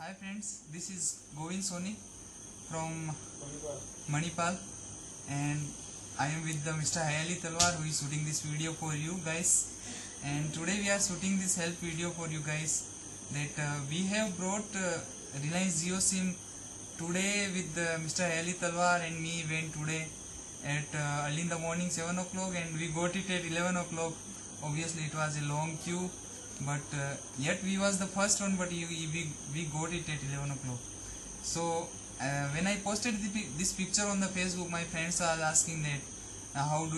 Hi friends, this is Govind Soni from Manipal and I am with the Mr. Hayali Talwar who is shooting this video for you guys. And today we are shooting this help video for you guys that we have brought Reliance Jio SIM today with Mr. Hayali Talwar and me went today at early in the morning 7 o'clock and we got it at 11 o'clock. Obviously it was a long queue, but yet we was the first one, but we got it at 11 o'clock. So when I posted this picture on the Facebook, my friends are asking that how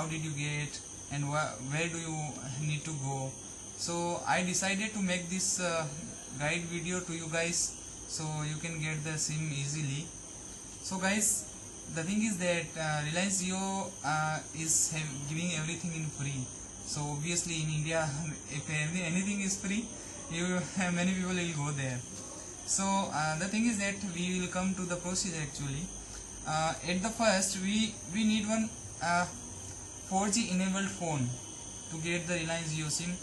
did you get and where do you need to go. So I decided to make this guide video to you guys so you can get the SIM easily. So guys, the thing is that Reliance Jio is giving everything in free. So obviously in India, if anything is free, many people will go there. So the thing is that we will come to the procedure actually. At the first, we need one 4G enabled phone to get the Reliance Jio SIM.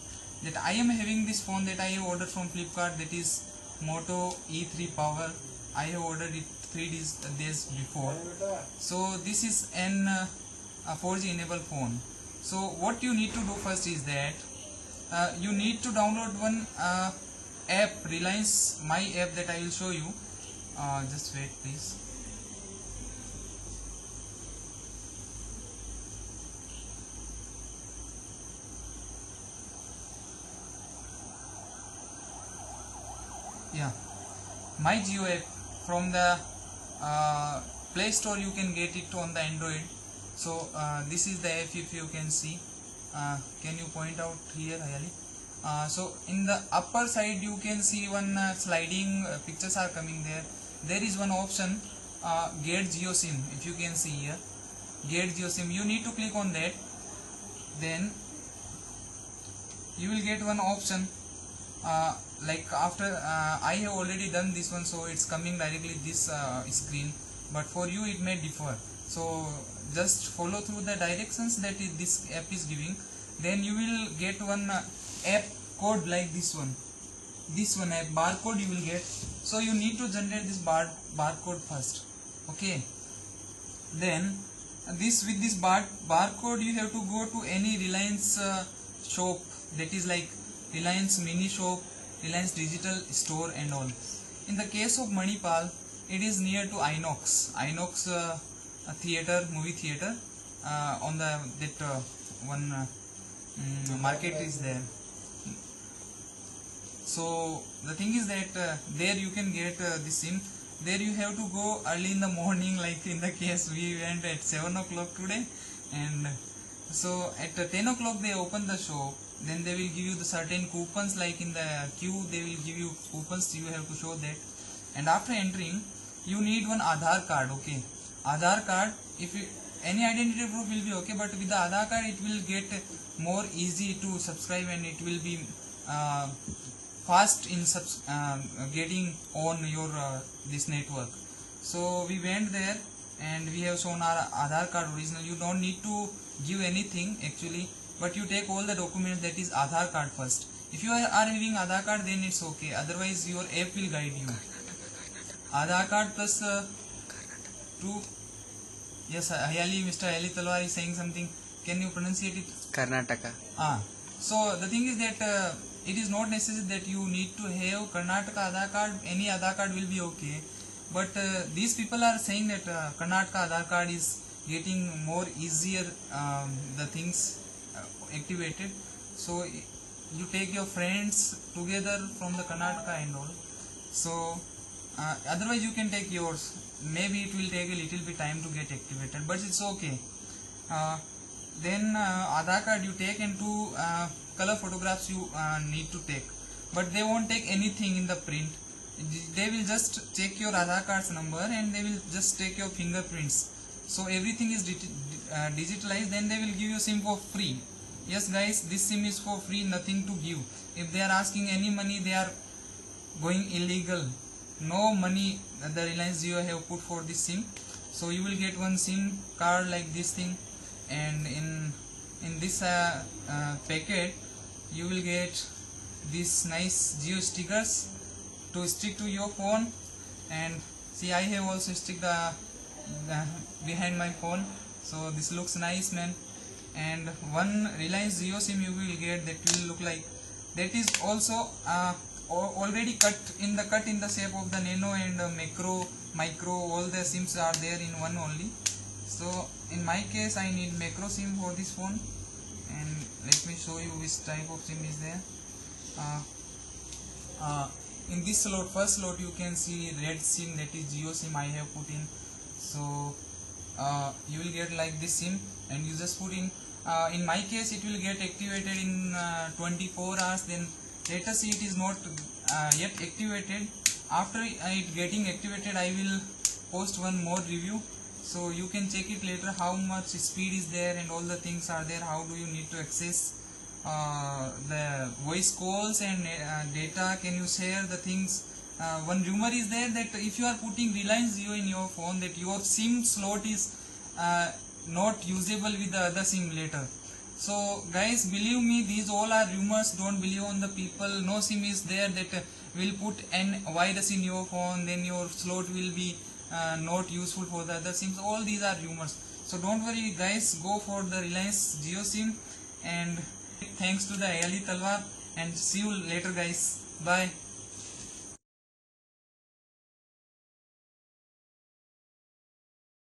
That I am having this phone that I have ordered from Flipkart, that is Moto E3 Power. I have ordered it 3 days before. So this is a 4G enabled phone. So what you need to do first is that you need to download one app, Reliance My app, that I will show you. Just wait please. Yeah, My Jio app from the Play Store. You can get it on the Android. So this is the app, if you can see. Can you point out here, Hayali? So in the upper side you can see one sliding pictures are coming there. There is one option, Get Jio SIM. If you can see here, Get Jio SIM, you need to click on that. Then you will get one option like after I have already done this one, so it's coming directly this screen, but for you it may differ. So just follow through the directions that this app is giving. Then you will get one app code like this one app barcode you will get. So you need to generate this barcode first. Okay, then with this barcode you have to go to any Reliance shop, that is like Reliance mini shop, Reliance digital store and all. In the case of Manipal, it is near to Inox theater, movie theater. On the one market is there. So the thing is that there you can get the SIM. There you have to go early in the morning, like in the case we went at 7 o'clock today, and so at 10 o'clock they open the shop. Then they will give you the certain coupons, like in the queue they will give you coupons, you have to show that. And after entering, you need one Aadhaar card. Okay, Aadhaar card, if you, any identity proof will be okay, but with the Aadhaar card it will get more easy to subscribe and it will be fast in getting on your this network. So we went there and we have shown our Aadhaar card original. You don't need to give anything actually, but you take all the documents, that is Aadhaar card first. If you are having Aadhaar card, then it's okay, otherwise your app will guide you. Aadhaar card plus 2. Yes, Mr. Hayali Talwar is saying something. Can you pronunciate it? Karnataka. So the thing is that it is not necessary that you need to have Karnataka Aadhaar card. Any Aadhaar card will be okay. But these people are saying that Karnataka Aadhaar card is getting more easier the things activated. So you take your friends together from the Karnataka and all. So otherwise you can take yours. Maybe it will take a little bit time to get activated, but it's okay. Then Aadhaar card you take, and 2 color photographs you need to take, but they won't take anything in the print. They will just check your Aadhaar card's number and they will just take your fingerprints. So everything is digitalized. Then they will give you SIM for free. Yes guys, this SIM is for free, nothing to give. If they are asking any money, they are going illegal. No money the Reliance Jio have put for this SIM. So you will get one SIM card like this thing, and in this packet you will get these nice Jio stickers to stick to your phone. And see, I have also stick the behind my phone, so this looks nice, man. And one Reliance Jio SIM you will get, that will look like, that is also already cut in the shape of the nano and macro, micro, all the SIMs are there in one only. So in my case I need macro SIM for this phone, and let me show you which type of SIM is there. In this slot, first slot, you can see red SIM, that is Jio SIM I have put in. So you will get like this SIM, and you just put in my case it will get activated in 24 hours. Then let us see, it is not yet activated. After it getting activated, I will post one more review, so you can check it later how much speed is there and all the things are there, how do you need to access the voice calls and data, can you share the things. One rumor is there that if you are putting Reliance Jio in your phone, that your SIM slot is not usable with the other SIM later. So guys, believe me, these all are rumors, don't believe on the people. No SIM is there that will put an virus in your phone, then your slot will be not useful for the other SIMs. All these are rumors, so don't worry guys, go for the Reliance Jio SIM. And thanks to the Hayali Talwar, and see you later guys, bye.